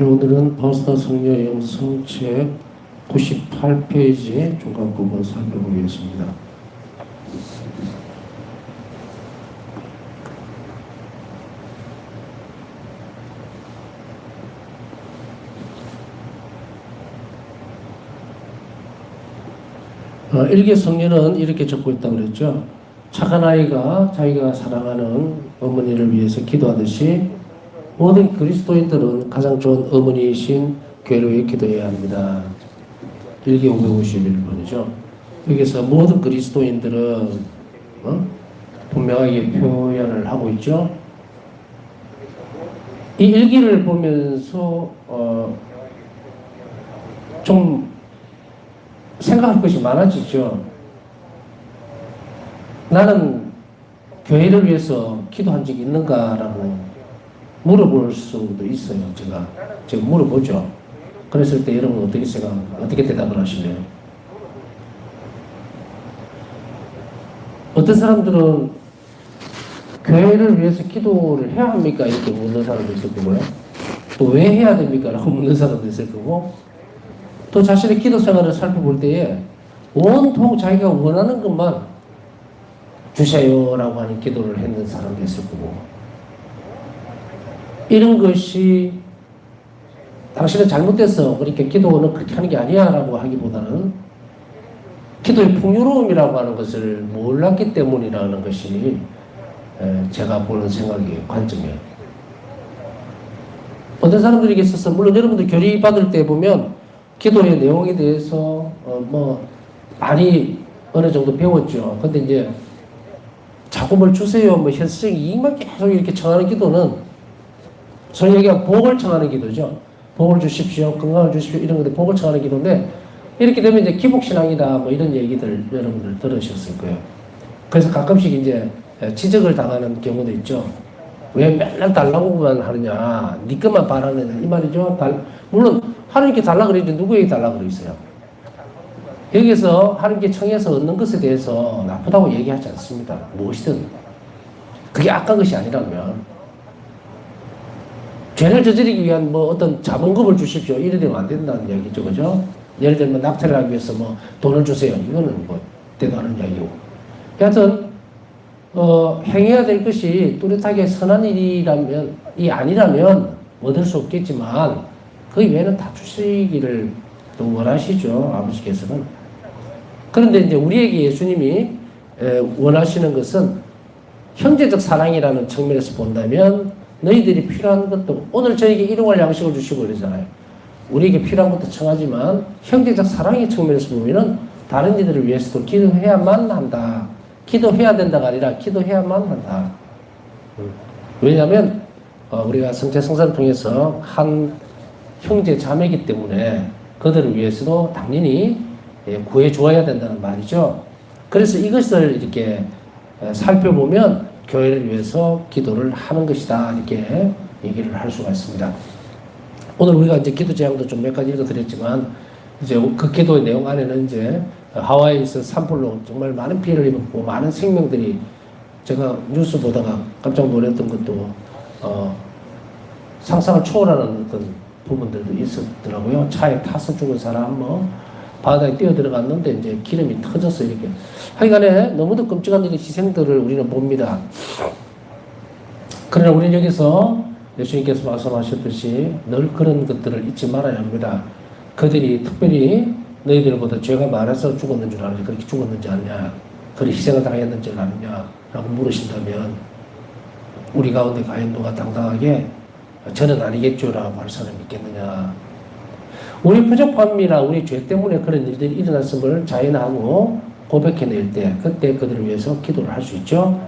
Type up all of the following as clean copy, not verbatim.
오늘은 버스터 성녀 영성책 98페이지 중간 부분 살펴보겠습니다. 일개 성녀는 이렇게 적고 있다고 그랬죠. 착한 아이가 자기가 사랑하는 어머니를 위해서 기도하듯이 모든 그리스도인들은 가장 좋은 어머니이신 교회를 위해 기도해야 합니다. 일기 551번이죠. 여기서 모든 그리스도인들은 분명하게 표현을 하고 있죠. 이 일기를 보면서 좀 생각할 것이 많아지죠. 나는 교회를 위해서 기도한 적이 있는가라고 물어볼 수도 있어요. 제가 물어보죠. 그랬을 때 여러분 어떻게 대답을 하실래요? 어떤 사람들은 교회를 위해서 기도를 해야 합니까? 이렇게 묻는 사람도 있을 거고요. 또 왜 해야 됩니까? 라고 묻는 사람도 있을 거고, 또 자신의 기도 생활을 살펴볼 때에 온통 자기가 원하는 것만 주세요라고 하는 기도를 했는 사람도 있을 거고, 이런 것이 당신은 잘못됐어, 그러니까 기도는 그렇게 하는 게 아니야 라고 하기보다는 기도의 풍요로움이라고 하는 것을 몰랐기 때문이라는 것이 제가 보는 생각이에요. 관점이에요. 어떤 사람들에게 있어서, 물론 여러분들 교리 받을 때 보면 기도의 내용에 대해서 많이 어느 정도 배웠죠. 근데 이제 자꾸 뭘 주세요, 현실적인 이익만 계속 이렇게 청하는 기도는 소위 얘기하면 복을 청하는 기도죠. 복을 주십시오, 건강을 주십시오, 이런 건데 복을 청하는 기도인데, 이렇게 되면 이제 기복신앙이다, 이런 얘기들 여러분들 들으셨을 거예요. 그래서 가끔씩 이제 지적을 당하는 경우도 있죠. 왜 맨날 달라고만 하느냐, 네 것만 바라느냐, 이 말이죠. 물론 하나님께 달라 그러지 누구에게 달라 그러겠어요. 여기서 하나님께 청해서 얻는 것에 대해서 나쁘다고 얘기하지 않습니다. 무엇이든 그게 악한 것이 아니라면, 죄를 저지르기 위한 어떤 자본금을 주십시오, 이래 되면 안 된다는 얘기죠. 그죠? 예를 들면 낙태를 하기 위해서 돈을 주세요, 이거는 대단한 이야기고. 여하튼 행해야 될 것이 뚜렷하게 선한 일이 아니라면 얻을 수 없겠지만 그 외에는 다 주시기를 또 원하시죠, 아버지께서는. 그런데 이제 우리에게 예수님이 원하시는 것은 형제적 사랑이라는 측면에서 본다면, 너희들이 필요한 것도, 오늘 저에게 일용할 양식을 주시고 그러잖아요. 우리에게 필요한 것도 청하지만 형제적 사랑의 측면에서 보면은 다른 이들을 위해서도 기도해야만 한다. 기도해야 된다가 아니라 기도해야만 한다. 왜냐하면 우리가 성체 성사를 통해서 한 형제 자매이기 때문에 그들을 위해서도 당연히 구해 주어야 된다는 말이죠. 그래서 이것을 이렇게 살펴보면 교회를 위해서 기도를 하는 것이다, 이렇게 얘기를 할 수가 있습니다. 오늘 우리가 이제 기도 제안도 좀 몇 가지 읽어드렸지만, 이제 그 기도의 내용 안에는 이제 하와이에서 산불로 정말 많은 피해를 입었고 많은 생명들이, 제가 뉴스 보다가 깜짝 놀랐던 것도 상상을 초월하는 어떤 부분들도 있었더라고요. 차에 타서 죽은 사람, 바다에 뛰어 들어갔는데 이제 기름이 터져서 이렇게. 하여간에 너무도 끔찍한 일의 희생들을 우리는 봅니다. 그러나 우리는 여기서 예수님께서 말씀하셨듯이 늘 그런 것들을 잊지 말아야 합니다. 그들이 특별히 너희들보다 죄가 많아서 죽었는 줄 아느냐, 그렇게 죽었는지 아느냐, 그리 희생을 당했는지 아느냐 라고 물으신다면, 우리 가운데 과연 누가 당당하게 저는 아니겠죠 라고 할 사람이 있겠느냐. 우리 부족함이나 우리 죄 때문에 그런 일들이 일어났음을 자인하고 고백해낼 때, 그때 그들을 위해서 기도를 할 수 있죠.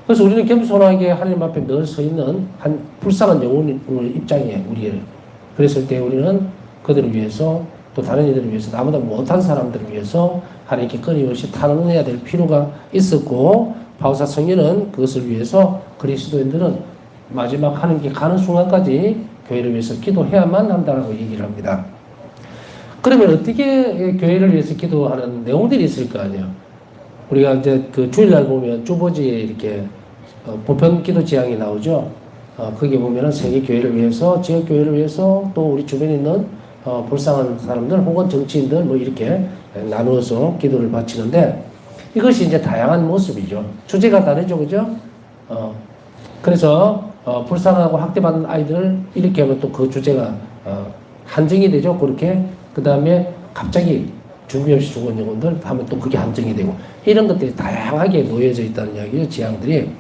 그래서 우리는 겸손하게 하나님 앞에 늘 서 있는 한 불쌍한 영혼의 입장에 우리를, 그랬을 때 우리는 그들을 위해서, 또 다른 이들을 위해서, 나보다 못한 사람들을 위해서 하나님께 끊임없이 탄원해야 될 필요가 있었고, 바울사 성령은 그것을 위해서 그리스도인들은 마지막 하나님께 가는 순간까지 교회를 위해서 기도해야만 한다고 얘기를 합니다. 그러면 어떻게 교회를 위해서 기도하는 내용들이 있을 거 아니에요. 우리가 이제 그 주일날 보면 주보지에 이렇게 보편 기도 지향이 나오죠. 거기 보면은 세계 교회를 위해서, 지역 교회를 위해서, 또 우리 주변에 있는 불쌍한 사람들 혹은 정치인들 뭐 이렇게 나누어서 기도를 바치는데, 이것이 이제 다양한 모습이죠. 주제가 다르죠, 그죠? 그래서 불쌍하고 학대받는 아이들을 이렇게 하면 또 그 주제가 한정이 되죠. 그렇게 그 다음에 갑자기 준비 없이 죽은 영혼들 하면 또 그게 한정이 되고, 이런 것들이 다양하게 놓여져 있다는 이야기죠. 지향들이.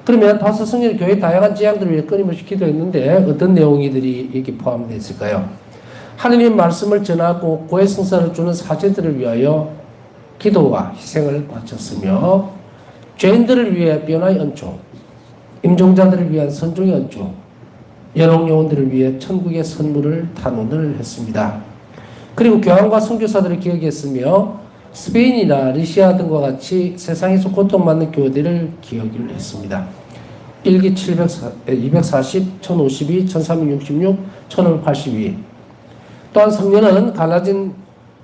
그러면 다섯 성령 교회 다양한 지향들을 위해 끊임없이 기도했는데 어떤 내용들이 여기 포함되어 있을까요? 하느님의 말씀을 전하고 고해 성사를 주는 사제들을 위하여 기도와 희생을 바쳤으며, 죄인들을 위해 변화의恩총, 임종자들을 위한 선종의恩총, 연옥 영혼들을 위해 천국의 선물을 탄원을 했습니다. 그리고 교황과 선교사들을 기억했으며, 스페인이나 러시아 등과 같이 세상에서 고통받는 교회들을 기억을 했습니다. 일기 240, 1052, 1366, 1582. 또한 성령은 갈라진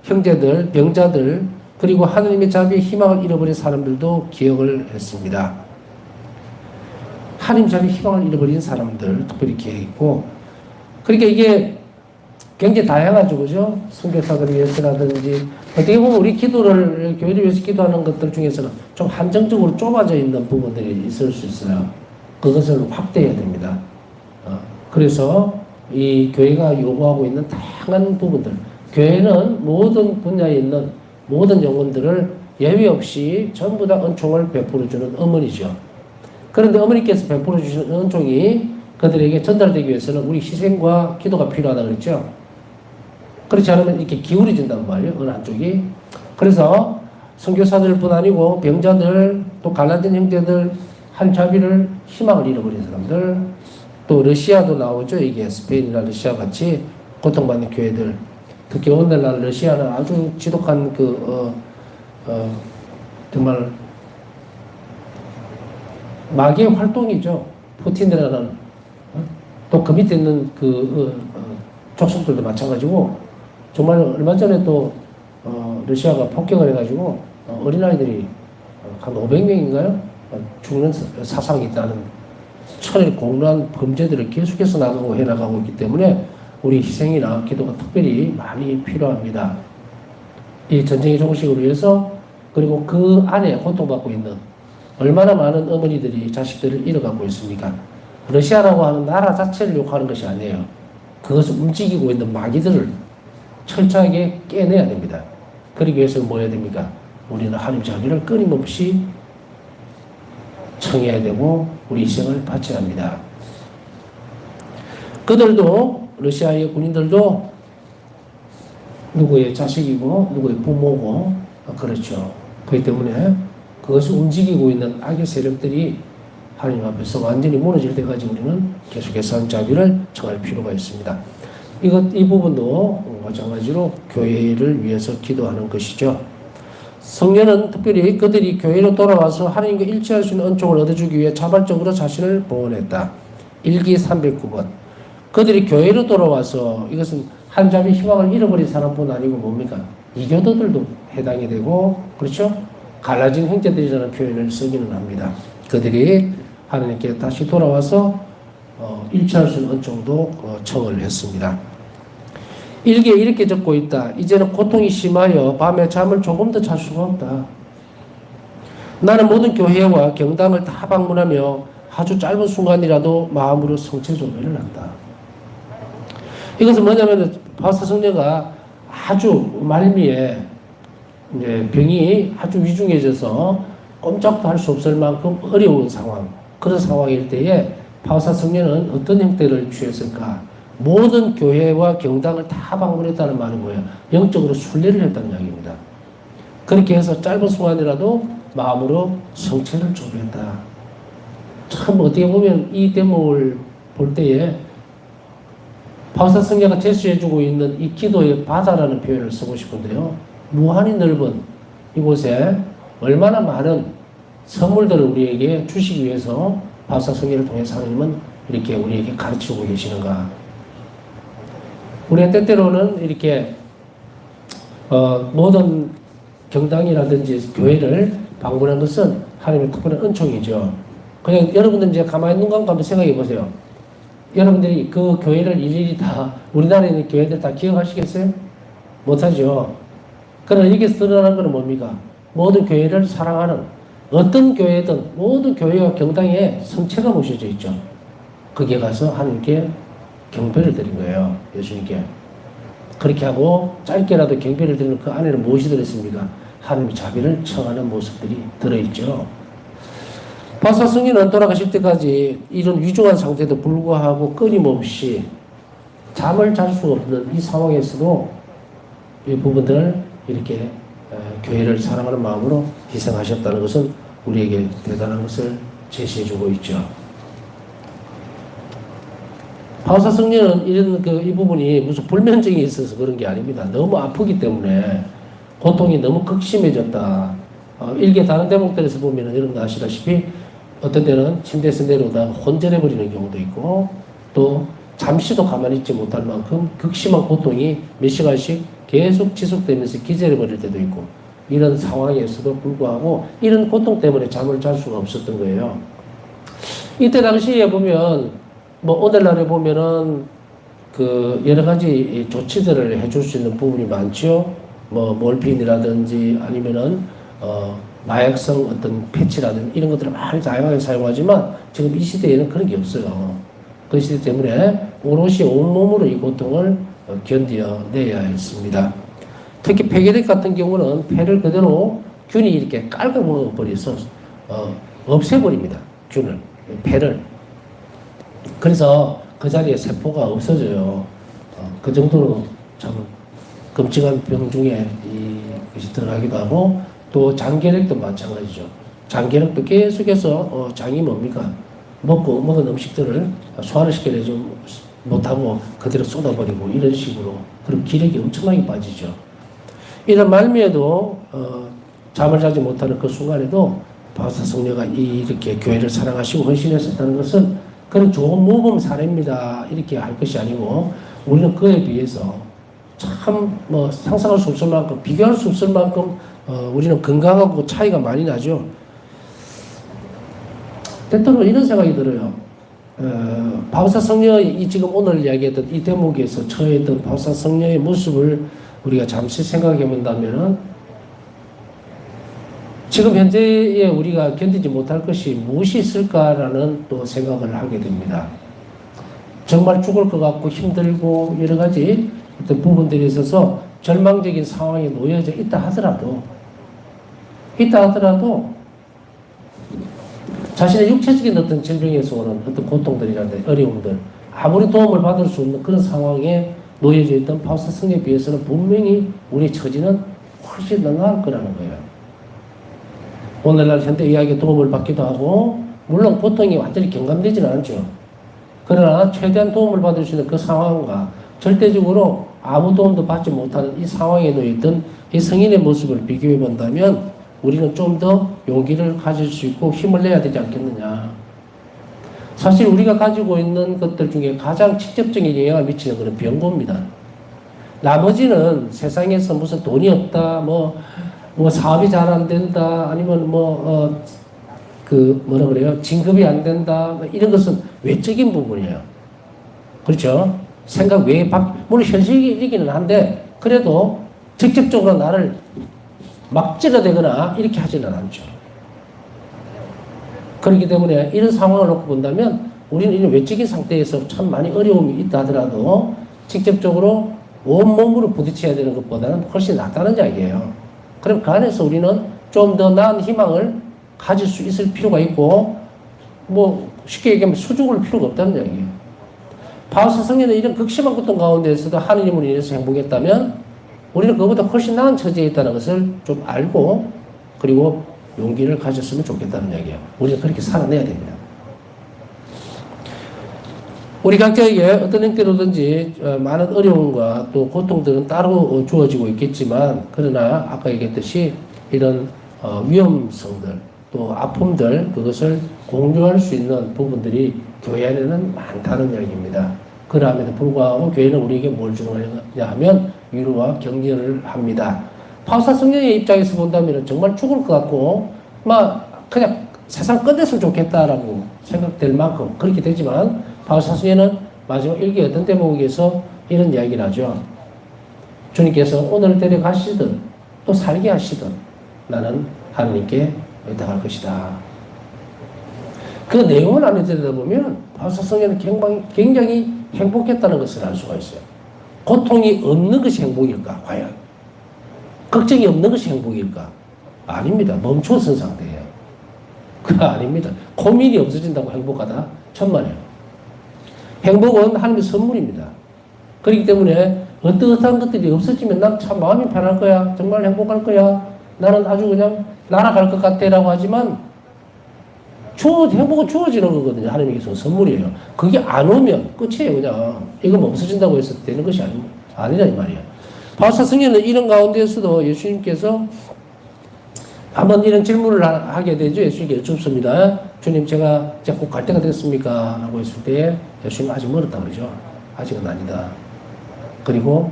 형제들, 병자들, 그리고 하느님의 자비의 희망을 잃어버린 사람들도 기억을 했습니다. 하느님 자비의 희망을 잃어버린 사람들 특별히 기억했고, 그러니까 이게 굉장히 다양하죠, 그죠? 선교사들을 위해서라든지, 어떻게 보면 우리 기도를, 교회를 위해서 기도하는 것들 중에서는 좀 한정적으로 좁아져 있는 부분들이 있을 수 있어요. 그것을 확대해야 됩니다. 그래서 이 교회가 요구하고 있는 다양한 부분들, 교회는 모든 분야에 있는 모든 영혼들을 예외 없이 전부 다 은총을 베풀어주는 어머니죠. 그런데 어머니께서 베풀어주시는 은총이 그들에게 전달되기 위해서는 우리 희생과 기도가 필요하다 그랬죠. 그렇지 않으면 이렇게 기울어진단 말이에요, 어느 한쪽이. 그래서 선교사들뿐 아니고 병자들, 또 갈라진 형제들, 한 자비를 희망을 잃어버린 사람들, 또 러시아도 나오죠. 이게 스페인이나 러시아 같이 고통받는 교회들. 특히 오늘날 러시아는 아주 지독한 정말 마귀의 활동이죠. 푸틴이라는, 또 그 밑에 있는 족속들도 마찬가지고, 정말 얼마 전에 또 러시아가 폭격을 해가지고 어린아이들이 한 500명인가요? 죽는 사상이 있다는 철의 공론한 범죄들을 계속해서 해나가고 있기 때문에 우리 희생이나 기도가 특별히 많이 필요합니다. 이 전쟁의 종식을 위해서, 그리고 그 안에 고통받고 있는 얼마나 많은 어머니들이 자식들을 잃어가고 있습니까? 러시아라고 하는 나라 자체를 욕하는 것이 아니에요. 그것을 움직이고 있는 마귀들을 철저하게 깨내야 됩니다. 그러기 위해서는 뭐 해야 됩니까? 우리는 하나님 자비를 끊임없이 청해야 되고 우리 희생을 바쳐야 합니다. 그들도, 러시아의 군인들도 누구의 자식이고 누구의 부모고 그렇죠. 그렇기 때문에 그것을 움직이고 있는 악의 세력들이 하나님 앞에서 완전히 무너질 때까지 우리는 계속해서 하나님 자비를 청할 필요가 있습니다. 이 부분도 마찬가지로 교회를 위해서 기도하는 것이죠. 성령은 특별히 그들이 교회로 돌아와서 하나님과 일치할 수 있는 은총을 얻어주기 위해 자발적으로 자신을 봉헌했다. 일기 309번. 그들이 교회로 돌아와서, 이것은 하나님의 희망을 잃어버린 사람뿐 아니고 뭡니까? 이교도들도 해당이 되고, 그렇죠? 갈라진 형제들이라는 표현을 쓰기는 합니다. 그들이 하나님께 다시 돌아와서 일치할 수 있는 은총도 청을 했습니다. 일기에 이렇게 적고 있다. 이제는 고통이 심하여 밤에 잠을 조금 더 잘 수가 없다. 나는 모든 교회와 경당을 다 방문하며 아주 짧은 순간이라도 마음으로 성체 조회를 한다. 이것은 뭐냐면 바울사 성녀가 아주 말미에 이제 병이 아주 위중해져서 꼼짝도 할 수 없을 만큼 어려운 상황, 그런 상황일 때에 바울사 성녀는 어떤 형태를 취했을까? 모든 교회와 경당을 다 방문했다는 말은 뭐예요? 영적으로 순례를 했다는 이야기입니다. 그렇게 해서 짧은 순간이라도 마음으로 성체를 조회했다. 참 어떻게 보면 이 대목을 볼 때에 바울사 성녀가 제시해주고 있는 이 기도의 바다라는 표현을 쓰고 싶은데요. 무한히 넓은 이곳에 얼마나 많은 선물들을 우리에게 주시기 위해서 바울사 성녀를 통해서 하나님은 이렇게 우리에게 가르치고 계시는가. 우리가 때때로는 이렇게 모든 경당이라든지 교회를 방문한 것은 하나님의 특별한 은총이죠. 그냥 여러분들 이제 가만히 눈 감고 한번 생각해 보세요. 여러분들이 그 교회를 일일이 다, 우리나라에 있는 교회들 다 기억하시겠어요? 못하죠. 그러나 여기서 드러나는 것은 뭡니까? 모든 교회를 사랑하는, 어떤 교회든 모든 교회와 경당에 성체가 모셔져 있죠. 거기에 가서 하나님께 경배를 드린 거예요. 예수님께. 그렇게 하고 짧게라도 경배를 드리는 그 안에는 무엇이 들어있습니까? 하나님의 자비를 청하는 모습들이 들어있죠. 바사 성인은 돌아가실 때까지 이런 위중한 상태에도 불구하고 끊임없이 잠을 잘 수 없는 이 상황에서도 이 부분들을 이렇게 교회를 사랑하는 마음으로 희생하셨다는 것은 우리에게 대단한 것을 제시해주고 있죠. 바사 성녀는 이 부분이 무슨 불면증이 있어서 그런 게 아닙니다. 너무 아프기 때문에 고통이 너무 극심해졌다. 일개 다른 대목들에서 보면 여러분도 아시다시피 어떤 때는 침대에서 내려오다가 혼절해버리는 경우도 있고 또 잠시도 가만히 있지 못할 만큼 극심한 고통이 몇 시간씩 계속 지속되면서 기절해버릴 때도 있고 이런 상황에서도 불구하고 이런 고통 때문에 잠을 잘 수가 없었던 거예요. 이때 당시에 보면 뭐 오늘날에 보면은 그 여러 가지 조치들을 해줄 수 있는 부분이 많죠. 뭐 몰핀이라든지 아니면은 마약성 어떤 패치라든지 이런 것들을 많이 다양하게 사용하지만 지금 이 시대에는 그런 게 없어요. 그 시대 때문에 오롯이 온몸으로 이 고통을 견뎌내야 했습니다. 특히 폐결핵 같은 경우는 폐를 그대로 균이 이렇게 깔아먹어버려서 없애버립니다. 균을, 폐를. 그래서 그 자리에 세포가 없어져요. 그 정도로 참 끔찍한 병 중에 이것이 들어가기도 하고 또 장결핵도 마찬가지죠. 장결핵도 계속해서 장이 뭡니까? 먹은 음식들을 소화를 시켜내지 못하고 그대로 쏟아버리고 이런 식으로 그럼 기력이 엄청나게 빠지죠. 이런 말미에도 잠을 자지 못하는 그 순간에도 바사 성녀가 이렇게 교회를 사랑하시고 헌신했었다는 것은 그런 좋은 모범 사례입니다. 이렇게 할 것이 아니고 우리는 그에 비해서 참 뭐 상상할 수 없을 만큼 비교할 수 없을 만큼 우리는 건강하고 차이가 많이 나죠. 때때로 이런 생각이 들어요. 바사 성녀의 지금 오늘 이야기했던 이 대목에서 처해있던 바사 성녀의 모습을 우리가 잠시 생각해 본다면은 지금 현재에 우리가 견디지 못할 것이 무엇이 있을까라는 또 생각을 하게 됩니다. 정말 죽을 것 같고 힘들고 여러 가지 어떤 부분들에 있어서 절망적인 상황에 놓여져 있다 하더라도 자신의 육체적인 어떤 질병에서 오는 어떤 고통들이라든지 어려움들 아무리 도움을 받을 수 없는 그런 상황에 놓여져 있던 바사 성녀에 비해서는 분명히 우리 처지는 훨씬 더 나을 거라는 거예요. 오늘날 현대의학의 도움을 받기도 하고 물론 고통이 완전히 경감되지는 않죠. 그러나 최대한 도움을 받을 수 있는 그 상황과 절대적으로 아무 도움도 받지 못하는 이 상황에 놓여있던 이 성인의 모습을 비교해 본다면 우리는 좀 더 용기를 가질 수 있고 힘을 내야 되지 않겠느냐. 사실 우리가 가지고 있는 것들 중에 가장 직접적인 영향을 미치는 것은 병고입니다. 나머지는 세상에서 무슨 돈이 없다, 뭐 사업이 잘 안 된다, 아니면 뭐라 그래요? 진급이 안 된다, 이런 것은 외적인 부분이에요. 그렇죠? 생각 외에 물론 현실이기는 한데, 그래도 직접적으로 나를 막 찔러대거나 이렇게 하지는 않죠. 그렇기 때문에 이런 상황을 놓고 본다면, 우리는 이런 외적인 상태에서 참 많이 어려움이 있다 하더라도, 직접적으로 온몸으로 부딪혀야 되는 것보다는 훨씬 낫다는 이야기예요. 그럼 그 안에서 우리는 좀 더 나은 희망을 가질 수 있을 필요가 있고, 뭐 쉽게 얘기하면 수줍을 필요가 없다는 이야기예요. 바사 성녀는 이런 극심한 고통 가운데에서도 하느님으로 인해서 행복했다면 우리는 그보다 훨씬 나은 처지에 있다는 것을 좀 알고 그리고 용기를 가졌으면 좋겠다는 이야기예요. 우리는 그렇게 살아내야 됩니다. 우리 각자에게 어떤 형태로든지 많은 어려움과 또 고통들은 따로 주어지고 있겠지만 그러나 아까 얘기했듯이 이런 위험성들 또 아픔들 그것을 공유할 수 있는 부분들이 교회 안에는 많다는 이야기입니다. 그럼에도 불구하고 교회는 우리에게 뭘 주느냐 하면 위로와 격려를 합니다. 바사 성녀의 입장에서 본다면 정말 죽을 것 같고 막 그냥 세상 끝냈으면 좋겠다라고 생각될 만큼 그렇게 되지만 바울사서에는 마지막 일기 어떤 대목에서 이런 이야기를 하죠. 주님께서 오늘 데려가시든 또 살게 하시든 나는 하나님께 의탁할 것이다. 그 내용을 안에 들여다보면 바울사서에는 굉장히 행복했다는 것을 알 수가 있어요. 고통이 없는 것이 행복일까? 과연? 걱정이 없는 것이 행복일까? 아닙니다. 멈춰선 상태예요. 그거 아닙니다. 고민이 없어진다고 행복하다? 천만에요. 행복은 하나님의 선물입니다. 그렇기 때문에 어떠한 것들이 없어지면 난 참 마음이 편할 거야. 정말 행복할 거야. 나는 아주 그냥 날아갈 것 같아 라고 하지만 행복은 주어지는 거거든요. 하나님께서 선물이에요. 그게 안 오면 끝이에요. 그냥 이거 없어진다고 해서 되는 것이 아니라 이 말이에요. 바울사서에는 이런 가운데에서도 예수님께서 한번 이런 질문을 하게 되죠. 예수님께 여쭙습니다. 주님, 제가 곧 갈 때가 됐습니까? 라고 했을 때 예수님 아직 멀었다 그러죠. 아직은 아니다. 그리고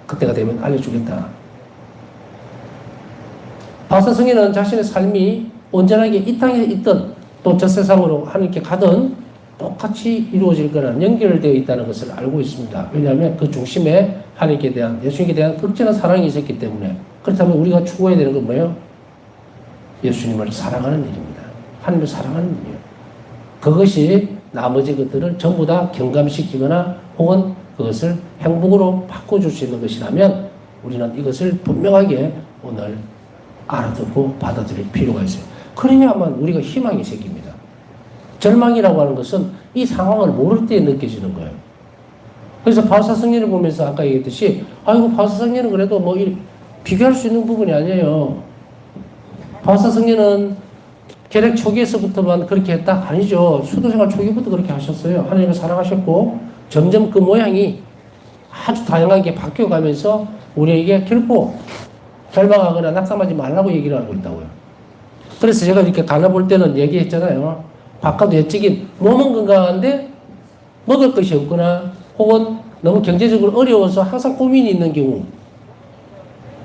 그때가 되면 알려주겠다. 바울사서에는 자신의 삶이 온전하게 이 땅에 있든 또 저 세상으로 하나님께 가든 똑같이 이루어질 거라는 연결되어 있다는 것을 알고 있습니다. 왜냐하면 그 중심에 하나님께 대한, 예수님께 대한 극진한 사랑이 있었기 때문에. 그렇다면 우리가 추구해야 되는 건 뭐예요? 예수님을 사랑하는 일입니다. 하나님을 사랑하는 일이에요. 그것이 나머지 것들을 전부 다 경감시키거나 혹은 그것을 행복으로 바꿔줄 수 있는 것이라면 우리는 이것을 분명하게 오늘 알아듣고 받아들일 필요가 있어요. 그래야만 우리가 희망이 생깁니다. 절망이라고 하는 것은 이 상황을 모를 때 느껴지는 거예요. 그래서 바울사서를 보면서 아까 얘기했듯이 아이고 바울사서는 그래도 뭐 비교할 수 있는 부분이 아니에요. 바울사서는 계략 초기에서부터만 그렇게 했다? 아니죠. 수도생활 초기부터 그렇게 하셨어요. 하나님을 사랑하셨고 점점 그 모양이 아주 다양하게 바뀌어가면서 우리에게 결코 절망하거나 낙담하지 말라고 얘기를 하고 있다고요. 그래서 제가 이렇게 가나볼 때는 얘기했잖아요. 바깥 외적인 몸은 건강한데 먹을 것이 없거나 혹은 너무 경제적으로 어려워서 항상 고민이 있는 경우,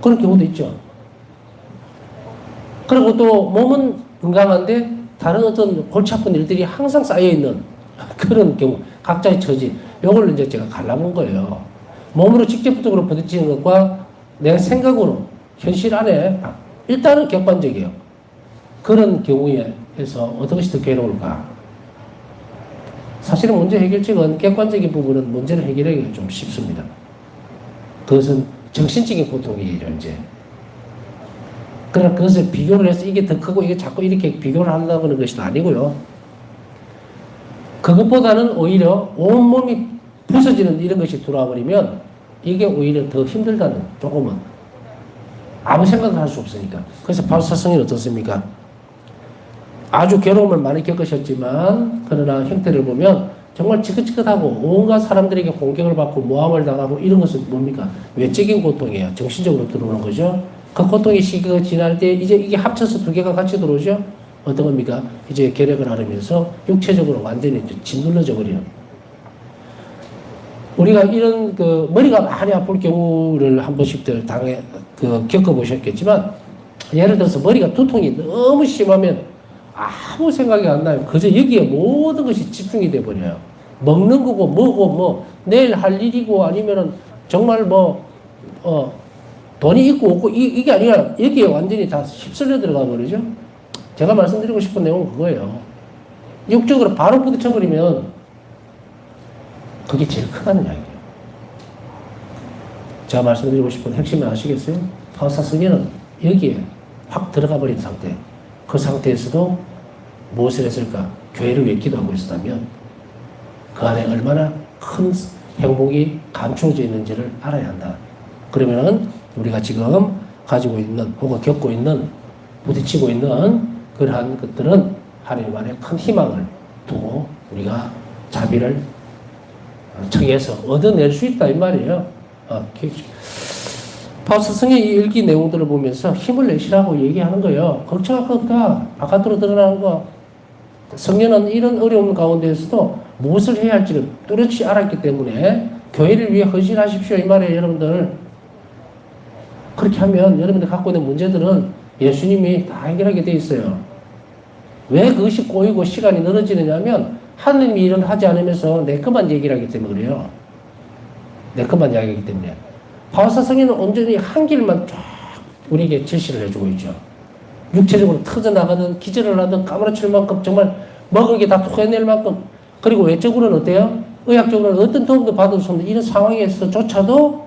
그런 경우도 있죠. 그리고 또 몸은 건강한데 다른 어떤 골치 아픈 일들이 항상 쌓여있는 그런 경우, 각자의 처지, 이걸 이제 제가 갈라본 거예요. 몸으로 직접적으로 부딪히는 것과 내 생각으로 현실 안에 일단은 객관적이에요. 그런 경우에서 어떤 것이 더 괴로울까? 사실은 문제 해결책은 객관적인 부분은 문제를 해결하기가 좀 쉽습니다. 그것은 정신적인 고통이에요, 이제. 그러나 그것을 비교를 해서 이게 더 크고 이게 자꾸 이렇게 비교를 한다고 하는 것이 아니고요. 그것보다는 오히려 온몸이 부서지는 이런 것이 들어와 버리면 이게 오히려 더 힘들다는, 조금은. 아무 생각을 할 수 없으니까. 그래서 바울사서는 어떻습니까? 아주 괴로움을 많이 겪으셨지만 그러나 형태를 보면 정말 지긋지긋하고 온갖 사람들에게 공격을 받고 모함을 당하고 이런 것은 뭡니까? 외적인 고통이에요. 정신적으로 들어오는 거죠. 그 고통의 시기가 지날 때 이제 이게 합쳐서 두 개가 같이 들어오죠. 어떤 겁니까? 이제 계략을 하면서 육체적으로 완전히 짓눌러져 버려요. 우리가 이런 그 머리가 많이 아플 경우를 한 번씩들 겪어보셨겠지만 예를 들어서 머리가 두통이 너무 심하면 아무 생각이 안 나요. 그저 여기에 모든 것이 집중이 돼 버려요. 먹는 거고 뭐고 뭐 내일 할 일이고 아니면은 정말 돈이 있고 없고 이게 아니라 여기에 완전히 다 휩쓸려 들어가 버리죠. 제가 말씀드리고 싶은 내용은 그거예요. 육적으로 바로 부딪혀 버리면 그게 제일 크다는 이야기예요. 제가 말씀드리고 싶은 핵심을 아시겠어요? 바울사서는 여기에 확 들어가 버린 상태. 그 상태에서도 무엇을 했을까? 교회를 왜 기도하고 있었다면 그 안에 얼마나 큰 행복이 감추어져 있는지를 알아야 한다. 그러면은 우리가 지금 가지고 있는 혹은 겪고 있는 부딪히고 있는 그러한 것들은 하나님 안에 큰 희망을 두고 우리가 자비를 청해서 얻어낼 수 있다 이 말이에요. 바울사서의 이 일기 내용들을 보면서 힘을 내시라고 얘기하는 거예요. 걱정할 거 없다. 바깥으로 드러나는 거. 성령은 이런 어려움 가운데에서도 무엇을 해야 할지를 뚜렷이 알았기 때문에 교회를 위해 헌신하십시오 이 말이에요, 여러분들. 그렇게 하면 여러분들 갖고 있는 문제들은 예수님이 다 해결하게 돼 있어요. 왜 그것이 꼬이고 시간이 늘어지느냐면 하느님이 일을 하지 않으면서 내 것만 얘기를 하기 때문에 그래요. 내 것만 이야기하기 때문에. 바울사성에는 온전히 한 길만 쫙 우리에게 제시를 해주고 있죠. 육체적으로 터져나가든 기절을 하든 까무러칠 만큼 정말 먹을 게 다 토해낼 만큼, 그리고 외적으로는 어때요? 의학적으로는 어떤 도움도 받을 수 없는 이런 상황에서조차도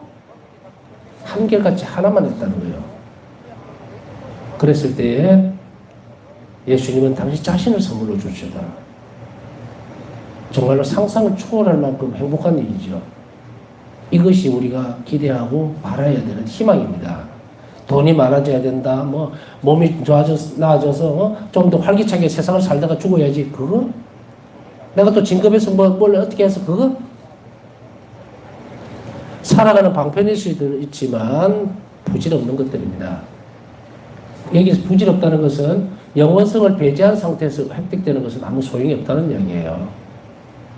한결같이 하나만 했다는 거예요. 그랬을 때에 예수님은 당신 자신을 선물로 주시다. 정말로 상상을 초월할 만큼 행복한 일이죠. 이것이 우리가 기대하고 바라야 되는 희망입니다. 돈이 많아져야 된다. 뭐 몸이 나아져서 좀 더 활기차게 세상을 살다가 죽어야지. 그거? 내가 또 진급해서 뭘 어떻게 해서 그거? 살아가는 방편일 수도 있지만 부질없는 것들입니다. 여기서 부질없다는 것은 영원성을 배제한 상태에서 획득되는 것은 아무 소용이 없다는 이야기예요.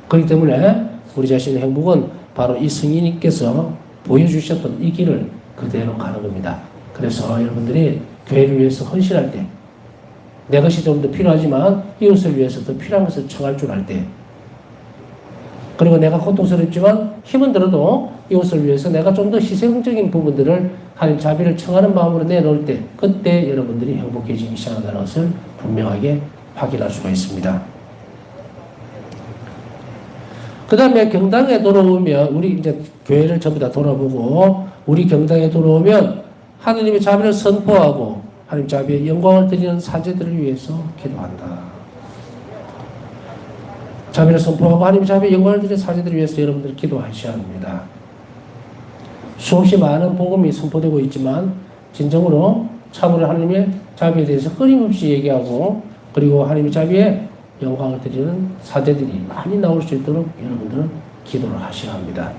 그렇기 때문에 우리 자신의 행복은 바로 이 승인님께서 보여주셨던 이 길을 그대로 가는 겁니다. 그래서 여러분들이 교회를 위해서 헌신할 때, 내 것이 좀 더 필요하지만 이웃을 위해서 더 필요한 것을 청할 줄 알 때, 그리고 내가 고통스럽지만 힘은 들어도 이웃을 위해서 내가 좀 더 희생적인 부분들을 하나님 자비를 청하는 마음으로 내놓을 때, 그때 여러분들이 행복해지기 시작한다는 것을 분명하게 확인할 수가 있습니다. 그 다음에 경당에 돌아오면, 우리 이제 교회를 전부 다 돌아보고, 우리 경당에 돌아오면 하느님의 자비를 선포하고 하느님 자비의 영광을 드리는 사제들을 위해서 기도한다. 자비를 선포하고 하느님 자비의 영광을 드리는 사제들을 위해서 여러분들 기도하셔야 합니다. 수없이 많은 복음이 선포되고 있지만 진정으로 참으로 하느님의 자비에 대해서 끊임없이 얘기하고, 그리고 하느님의 자비에 영광을 드리는 사제들이 많이 나올 수 있도록 여러분들은 기도를 하셔야 합니다.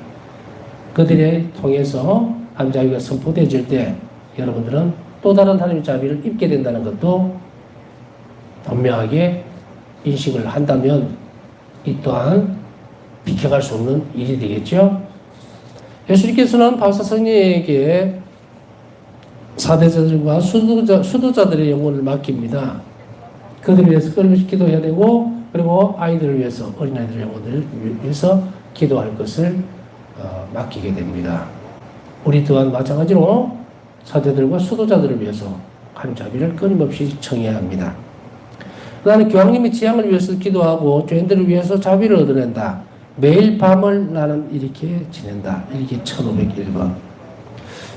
그들에 통해서 하느님 자비가 선포되어질 때 여러분들은 또 다른 하나님의 자비를 입게 된다는 것도 분명하게 인식을 한다면 이 또한 비켜갈 수 없는 일이 되겠죠. 예수님께서는 바울사성에게 사대자들과 수도자들의 영혼을 맡깁니다. 그들을 위해서 끊임없이 기도해야 되고, 그리고 아이들을 위해서, 어린아이들의 영혼들을 위해서 기도할 것을 맡기게 됩니다. 우리 또한 마찬가지로 사제들과 수도자들을 위해서 하나님 자비를 끊임없이 청해야 합니다. 나는 교황님의 지향을 위해서 기도하고 죄인들을 위해서 자비를 얻어낸다. 매일 밤을 나는 이렇게 지낸다. 이게 1501번.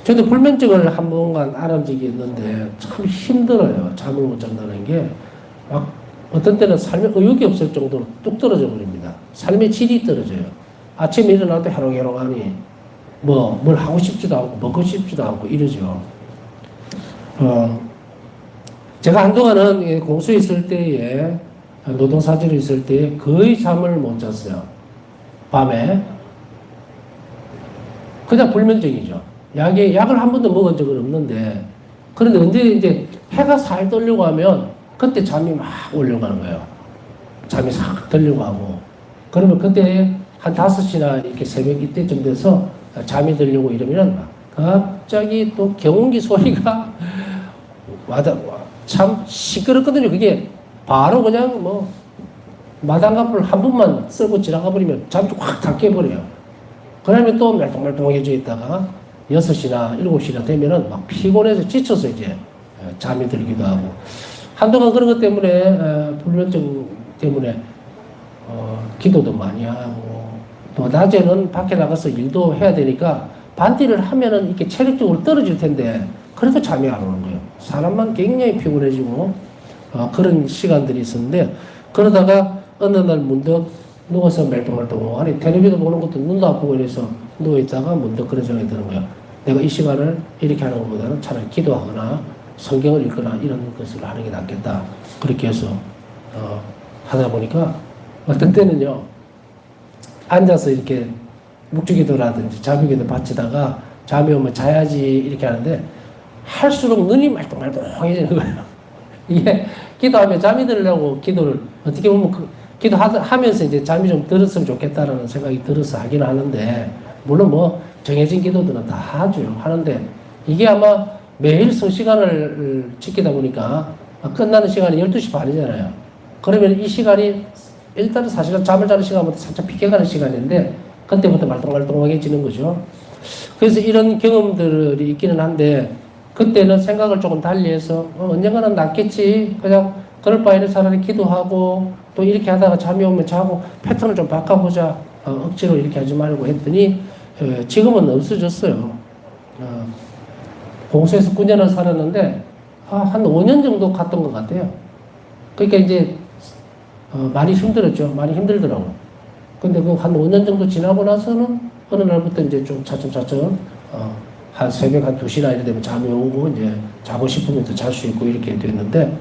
저도 불면증을 한 번간 앓은 적이 있는데 참 힘들어요. 잠을 못 잔다는 게. 막 어떤 때는 삶에 의욕이 없을 정도로 뚝 떨어져 버립니다. 삶의 질이 떨어져요. 아침에 일어나도 해롱해롱하니 뭘 하고 싶지도 않고 먹고 싶지도 않고 이러죠. 제가 한동안은 공수에 있을 때에, 노동사제로 있을 때에 거의 잠을 못 잤어요. 밤에. 그냥 불면증이죠. 약을 한 번도 먹은 적은 없는데, 그런데 언제 이제 해가 살 떨려고 하면 그때 잠이 막 올려가는 거예요. 잠이 싹 들려고 하고. 그러면 그때 한 5시나 이렇게 새벽 이때쯤 돼서 잠이 들려고 이러면 갑자기 또 경운기 소리가 참 시끄럽거든요. 그게 바로 그냥 마당갑을 한 번만 쓰고 지나가 버리면 잠이 확 다 깨버려요. 그러면 또 말똥말똥해져 있다가 6시나 7시나 되면은 막 피곤해서 지쳐서 이제 잠이 들기도 하고. 한동안 그런 것 때문에, 불면증 때문에, 기도도 많이 하고, 또 낮에는 밖에 나가서 일도 해야 되니까 반디를 하면은 이렇게 체력적으로 떨어질 텐데, 그래도 잠이 안 오는 거예요. 사람만 굉장히 피곤해지고, 그런 시간들이 있었는데, 그러다가 어느 날 문득 누워서 멜똥멜똥, 아니, 텔레비전 보는 것도 눈도 아프고 이래서 누워있다가 문득 그런 생각이 드는 거예요. 내가 이 시간을 이렇게 하는 것보다는 차라리 기도하거나 성경을 읽거나 이런 것을 하는 게 낫겠다. 그렇게 해서, 하다 보니까 어떤 때는요, 앉아서 이렇게 묵주기도라든지 자비기도 바치다가 잠이 오면 자야지 이렇게 하는데 할수록 눈이 말똥말똥해지는 거예요. 이게 기도하면 잠이 들려고 기도를 어떻게 보면 기도하면서 이제 잠이 좀 들었으면 좋겠다라는 생각이 들어서 하긴 하는데, 물론 정해진 기도들은 다 하죠. 하는데 이게 아마 매일 성시간을 지키다 보니까 끝나는 시간이 12시 반이잖아요. 그러면 이 시간이 일단은 사실은 잠을 자는 시간부터 살짝 비켜가는 시간인데 그때부터 말똥말똥해지는 거죠. 그래서 이런 경험들이 있기는 한데 그때는 생각을 조금 달리해서 언젠가는 낫겠지. 그냥 그럴 바에는 차라리 기도하고 또 이렇게 하다가 잠이 오면 자고 패턴을 좀 바꿔보자. 억지로 이렇게 하지 말고 했더니 지금은 없어졌어요. 공소에서 9년을 살았는데 한 5년 정도 갔던 것 같아요. 그러니까 이제 많이 힘들었죠. 많이 힘들더라고요. 근데 그 한 5년 정도 지나고 나서는 어느 날부터 이제 좀 차츰차츰 한 새벽 한 2시나 이래 되면 잠이 오고 이제 자고 싶으면 또 잘 수 있고 이렇게 됐는데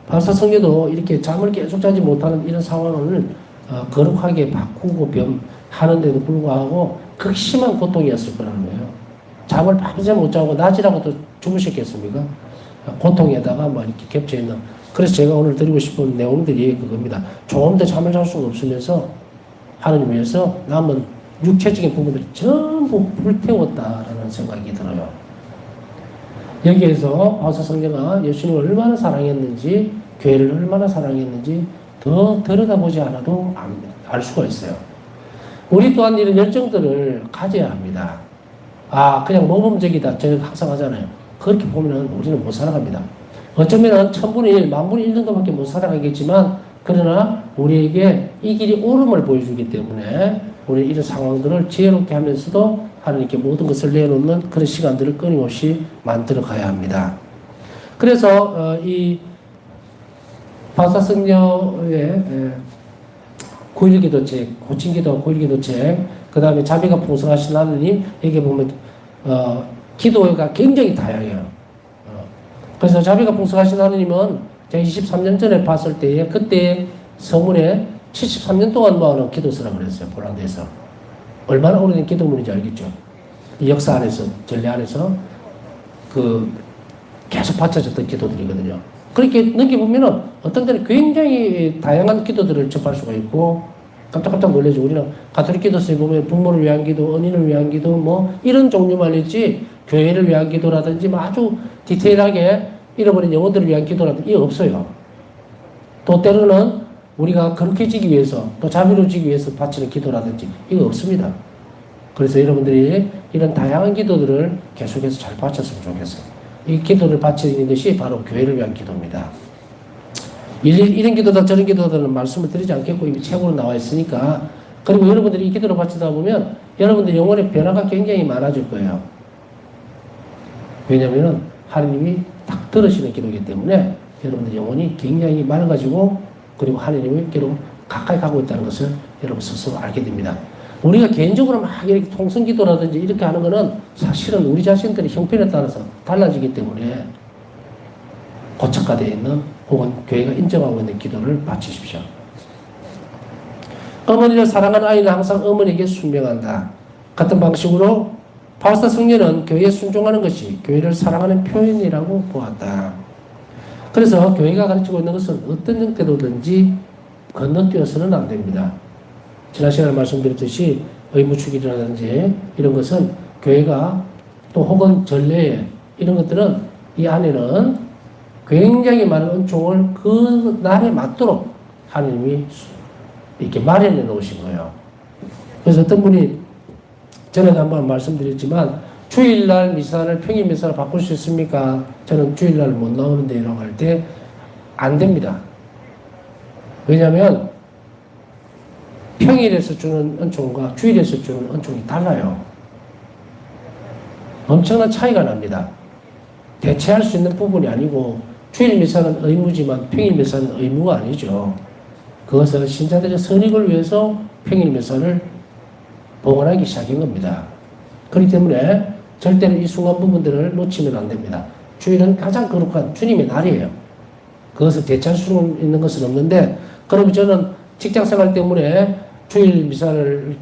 바사 성녀도 이렇게 잠을 계속 자지 못하는 이런 상황을 거룩하게 바꾸고 하는데도 불구하고 극심한 고통이었을 거라는 거예요. 잠을 밤새 못 자고 낮이라고 또 주무셨겠습니까? 고통에다가 뭐 이렇게 겹쳐 있는. 그래서 제가 오늘 드리고 싶은 내용들이 그겁니다. 조금 더 잠을 잘 수가 없으면서 하나님 위해서 남은 육체적인 부분들이 전부 불태웠다라는 생각이 들어요. 여기에서 바사 성녀가 예수님을 얼마나 사랑했는지, 교회를 얼마나 사랑했는지 더 들여다보지 않아도 알 수가 있어요. 우리 또한 이런 열정들을 가져야 합니다. 그냥 모범적이다. 제가 항상 하잖아요. 그렇게 보면 우리는 못 살아갑니다. 어쩌면 1000분의 1, 10,000분의 1 정도밖에 못 살아가겠지만 그러나 우리에게 이 길이 옳음을 보여주기 때문에 우리 이런 상황들을 지혜롭게 하면서도 하나님께 모든 것을 내놓는 그런 시간들을 끊임없이 만들어 가야 합니다. 그래서 이 바사성녀의 9일 기도책, 고친 기도 9일 기도책, 그 다음에 자비가 풍성하신 하나님, 여기 보면 기도가 굉장히 다양해요. 그래서 자비가 풍성하신 하나님은 제가 23년 전에 봤을 때에 그때 서문에 73년 동안 모아놓은 기도서라고 그랬어요. 폴란드에서. 얼마나 오래된 기도문인지 알겠죠? 이 역사 안에서, 전례 안에서 계속 바쳐졌던 기도들이거든요. 그렇게 넘겨보면은 어떤 때는 굉장히 다양한 기도들을 접할 수가 있고 깜짝깜짝 놀라죠. 우리는 가톨릭 기도서에 보면 부모를 위한 기도, 언인을 위한 기도 뭐 이런 종류만 있지 교회를 위한 기도라든지 뭐 아주 디테일하게 잃어버린 영혼들을 위한 기도라든지 이게 없어요. 또 때로는 우리가 거룩해지기 위해서 또 자비로워지기 위해서 바치는 기도라든지 이거 없습니다. 그래서 여러분들이 이런 다양한 기도들을 계속해서 잘 바쳤으면 좋겠어요. 이 기도를 바치는 것이 바로 교회를 위한 기도입니다. 이런 기도다 저런 기도다는 말씀을 드리지 않겠고 이미 책으로 나와 있으니까. 그리고 여러분들이 이 기도를 바치다 보면 여러분들 영혼의 변화가 굉장히 많아질 거예요. 왜냐하면 하나님이 딱 들으시는 기도이기 때문에 여러분들 영혼이 굉장히 맑아지고 그리고 하나님께로 가까이 가고 있다는 것을 여러분 스스로 알게 됩니다. 우리가 개인적으로 막 이렇게 통성기도라든지 이렇게 하는 거는 사실은 우리 자신들의 형편에 따라서 달라지기 때문에 고착화되어 있는 혹은 교회가 인정하고 있는 기도를 바치십시오. 어머니를 사랑하는 아이는 항상 어머니에게 순명한다. 같은 방식으로 바사 성녀는 교회에 순종하는 것이 교회를 사랑하는 표현이라고 보았다. 그래서 교회가 가르치고 있는 것은 어떤 형태로든지 건너뛰어서는 안 됩니다. 지난 시간에 말씀드렸듯이 의무축이라든지 이런 것은 교회가 또 혹은 전례 이런 것들은 이 안에는 굉장히 많은 은총을 그 날에 맞도록 하나님이 이렇게 마련해 놓으신 거예요. 그래서 어떤 분이 전에도 한번 말씀드렸지만 주일날 미사를 평일 미사를 바꿀 수 있습니까? 저는 주일날 못 나오는데 이라고 할 때 안 됩니다. 왜냐하면 평일에서 주는 은총과 주일에서 주는 은총이 달라요. 엄청난 차이가 납니다. 대체할 수 있는 부분이 아니고 주일 미사는 의무지만 평일 미사는 의무가 아니죠. 그것은 신자들의 선익을 위해서 평일 미사를 봉헌하기 시작한 겁니다. 그렇기 때문에 절대로 이 순간 부분들을 놓치면 안 됩니다. 주일은 가장 거룩한 주님의 날이에요. 그것을 대체할 수 있는 것은 없는데 그러면 저는 직장생활 때문에 주일 미사를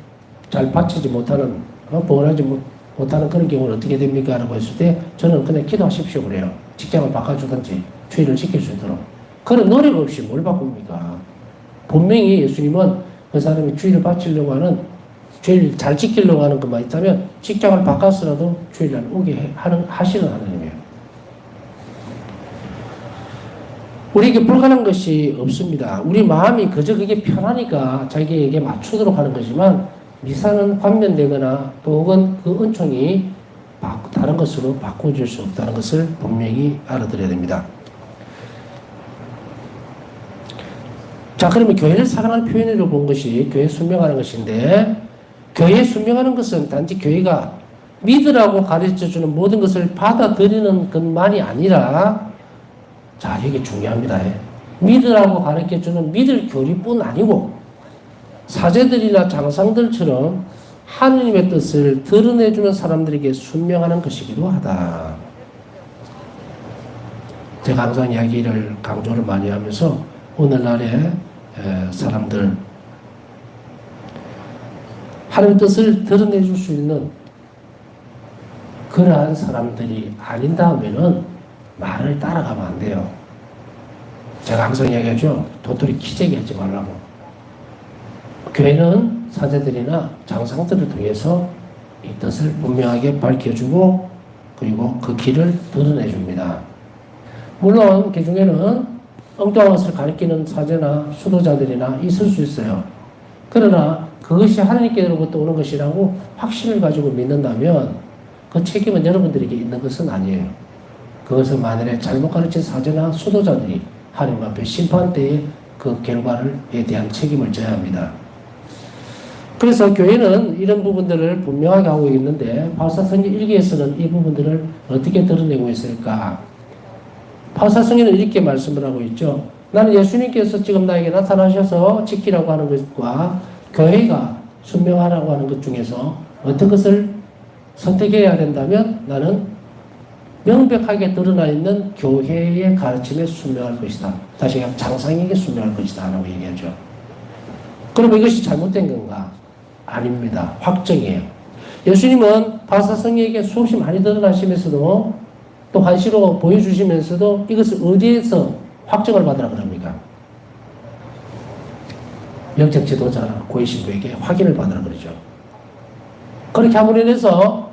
잘 바치지 못하는 봉헌하지 못하는 그런 경우는 어떻게 됩니까? 라고 했을 때 저는 그냥 기도하십시오 그래요. 직장을 바꿔주든지 주일을 지킬 수 있도록. 그런 노력 없이 뭘 바꿉니까? 분명히 예수님은 그 사람이 주일을 바치려고 하는 주일 잘 지키려고 하는 것만 있다면 직장을 바꿔서라도 주일날 오게 하시는 하나님이에요. 우리에게 불가능한 것이 없습니다. 우리 마음이 그저 그게 편하니까 자기에게 맞추도록 하는 거지만 미사는 관면되거나 또 혹은 그 은총이 다른 것으로 바꿔줄 수 없다는 것을 분명히 알아들어야 됩니다. 자, 그러면 교회를 사랑하는 표현으로 본 것이 교회 순명하는 것인데, 교회에 순명하는 것은 단지 교회가 믿으라고 가르쳐주는 모든 것을 받아들이는 것만이 아니라, 자, 이게 중요합니다. 믿으라고 가르쳐주는 믿을 교리뿐 아니고 사제들이나 장상들처럼 하느님의 뜻을 드러내주는 사람들에게 순명하는 것이기도 하다. 제가 항상 이야기를 강조를 많이 하면서 오늘날의 사람들 하나님의 뜻을 드러내줄 수 있는 그러한 사람들이 아닌 다음에는 말을 따라가면 안 돼요. 제가 항상 이야기하죠. 도토리 키재기 하지 말라고. 교회는 사제들이나 장상들을 통해서 이 뜻을 분명하게 밝혀주고 그리고 그 길을 드러내줍니다. 물론 그 중에는 엉뚱한 것을 가리키는 사제나 수도자들이나 있을 수 있어요. 그러나 그것이 하나님께로부터 오는 것이라고 확신을 가지고 믿는다면 그 책임은 여러분들에게 있는 것은 아니에요. 그것은 만일에 잘못 가르친 사제나 수도자들이 하나님 앞에 심판 때에 그 결과에 대한 책임을 져야 합니다. 그래서 교회는 이런 부분들을 분명하게 하고 있는데 바울사성경 1기에서는 이 부분들을 어떻게 드러내고 있을까? 바울사성경은 이렇게 말씀을 하고 있죠. 나는 예수님께서 지금 나에게 나타나셔서 지키라고 하는 것과 교회가 순명하라고 하는 것 중에서 어떤 것을 선택해야 된다면 나는 명백하게 드러나 있는 교회의 가르침에 순명할 것이다. 다시 얘기하면 장상에게 순명할 것이다 라고 얘기하죠. 그럼 이것이 잘못된 건가? 아닙니다. 확정이에요. 예수님은 바사성에게 수없이 많이 드러나시면서도 또 관시로 보여주시면서도 이것을 어디에서 확정을 받으라 그럽니까? 영적 지도자나 고위신부에게 확인을 받으라 그러죠. 그렇게 함으로 인해서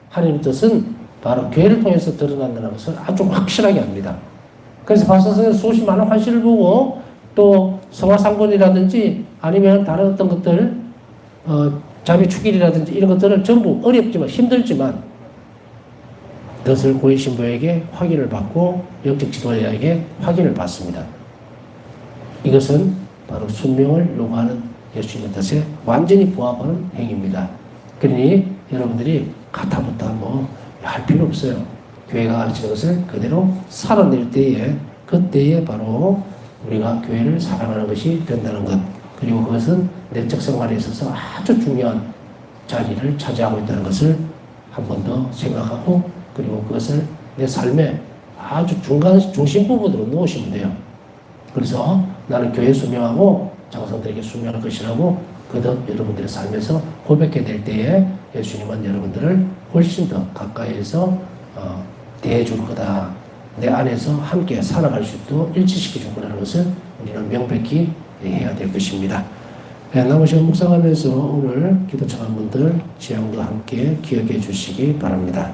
하나님의 뜻은 바로 교회를 통해서 드러난다는 것을 아주 확실하게 합니다. 그래서 바사성의 수없이 많은 관시를 보고 또 성화상본이라든지 아니면 다른 어떤 것들 자비 축일이라든지 이런 것들은 전부 어렵지만 힘들지만 뜻을 고위신부에게 확인을 받고 영적 지도자에게 확인을 받습니다. 이것은 바로 순명을 요구하는 예수님의 뜻에 완전히 부합하는 행위입니다. 그러니 여러분들이 가타부타 할 필요 없어요. 교회가 가르치는 것을 그대로 살아낼 때에 그때에 바로 우리가 교회를 사랑하는 것이 된다는 것, 그리고 그것은 내적 생활에 있어서 아주 중요한 자리를 차지하고 있다는 것을 한 번 더 생각하고 그리고 그것을 내 삶의 아주 중심 부분으로 놓으시면 돼요. 그래서 나는 교회 순명하고 장성들에게 순명할 것이라고 그덕 여러분들의 삶에서 고백해 될 때에 예수님은 여러분들을 훨씬 더 가까이에서 대해줄 거다. 내 안에서 함께 살아갈 수 있도록 일치시켜 줄 거라는 것을 우리는 명백히 해야 될 것입니다. 남은 시간 묵상하면서 오늘 기도 청한 분들 지향도 함께 기억해 주시기 바랍니다.